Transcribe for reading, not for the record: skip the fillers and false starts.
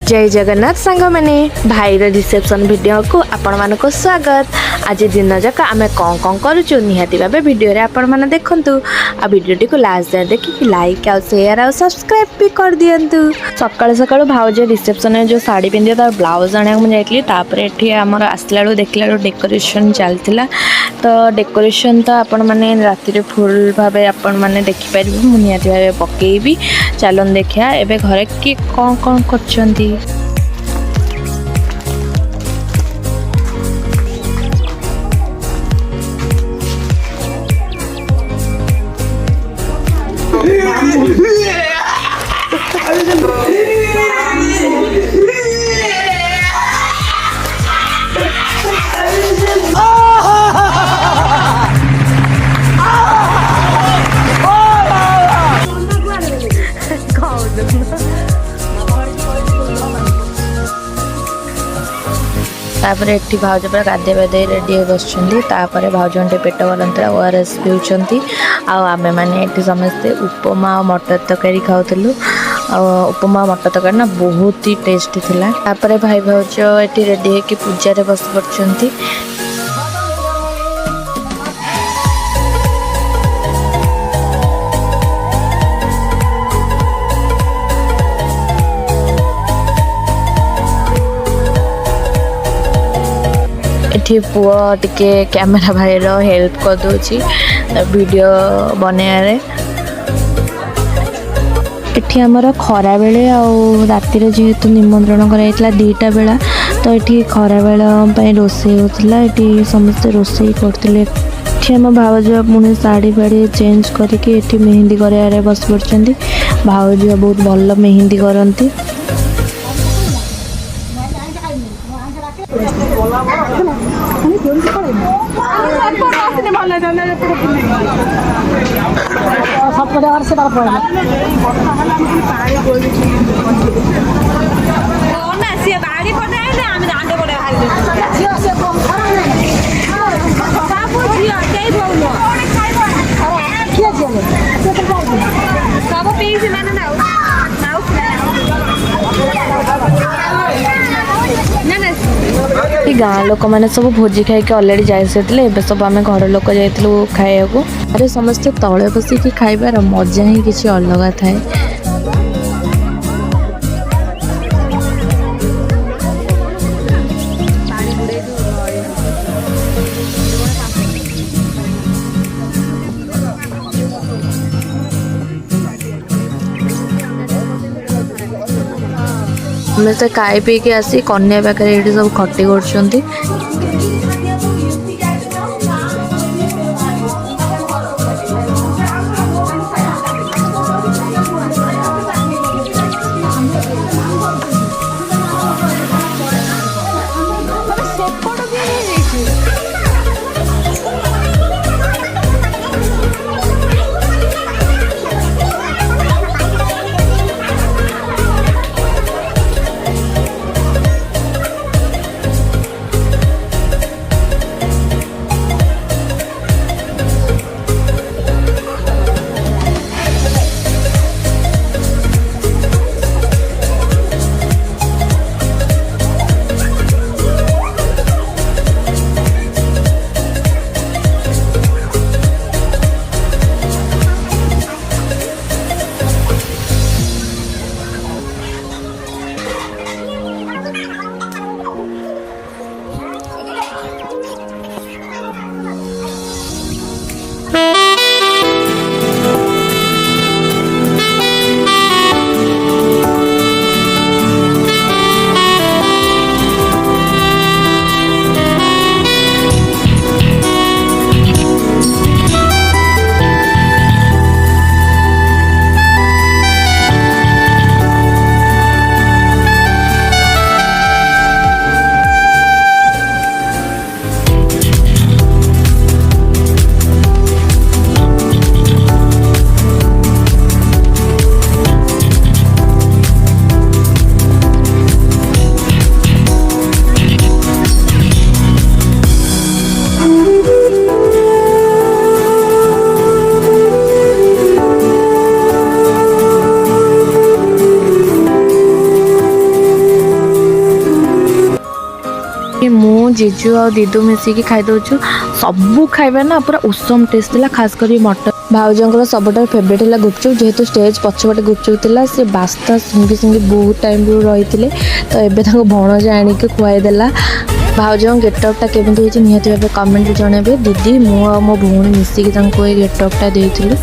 जय जगन्नाथ सांग मैंने भाईर रिसेप्शन वीडियो को आपण मान को स्वागत। आज दिन जाक आम कौन कौन करूँ निहाती भाव वीडियो आपण मैंने देखूँ आ वीडियो को लास्ट जाए देखिए लाइक आउ शेयर आउ सब्सक्राइब भी कर दिंतु। सकाल सकाल भाउज रिसेप्शन में जो साड़ी पिंधे तार ब्लाउज आने मुझे जाइली आमर आसला बेलू देखला डेकोरेशन चलता तो डेकोरेशन तो आपण मैंने राति फुल भाव आपण मैंने देखिपारे मुझे निहाती भाव पकईबी। चलन देखिया एबे घरे किए कौन कौन कर तापर एठी भाउज पर गाधे बाधे रेडी बस भाउज पेट भरतरा ओआरएस पीउछंती आमे माने एठी समस्ते उपमा और मटर तरकारी खाउतलु। उपमा मटर तरकारी ना बहुत ही टेस्टी थिला। तापर भाई भाउज एठी रेडी होके पूजा रे बस पड़छंती। एठी पुआ टिके कैमरा भाई रो हेल्प कर दोची वीडियो बनारे। एठी हमर खरा बेले आउ राति रे जेहेतु निमंत्रण कराइतला 2टा बेला तो एठी खरा बेला पय रोसे होतला। एठी समस्त रोसे करथिले। एठी हम भाउज पुणे साड़ी फाड़ी चेंज करके एठी मेहंदी करारे बस पड़छंती। भाउज बहुत भल मेहंदी करंती। गाँ लोक मैंने सब भोजी खाई अलरेडी जाए सब आम घर लोक जाइलु खाया को। अरे समस्ते तले बसिकी खाइबार मजा ही किसी अलग थाए। समस्ते खाई पी के आसी कन्या पाखे ये सब खटी कर। ମୁଁ ଜିଜୁ ଆଉ ଦିଦୁ ମିଶିକି ଖାଇଦେଉଛୁ। ସବୁ ଖାଇବା ନା ପୁରା ଉଷମ ଟେଷ୍ଟ ଥିଲା, ଖାସ୍ କରି ମଟନ। ଭାଉଜଙ୍କର ସବୁଠାରୁ ଫେଭରେଟ୍ ହେଲା ଗୁପଚୁପ୍। ଯେହେତୁ ଷ୍ଟେଜ୍ ପଛପଟେ ଗୁପଚୁପ୍ ଥିଲା, ସେ ବାସ୍ତା ଶୁଙ୍ଗି ଶୁଙ୍ଗି ବହୁତ ଟାଇମ୍ରୁ ରହିଥିଲେ, ତ ଏବେ ତାଙ୍କ ଭଣଜା ଆଣିକି ଖୁଆଇଦେଲା। ଭାଉଜଙ୍କ ଗେଟଅପ୍ଟା କେମିତି ହେଇଛି ନିହାତି ଭାବେ କମେଣ୍ଟରେ ଜଣାଇବେ। ଦିଦି, ମୁଁ ଆଉ ମୋ ଭଉଣୀ ମିଶିକି ତାଙ୍କୁ ଏଇ ଗେଟଅପ୍ଟା ଦେଇଥିଲୁ।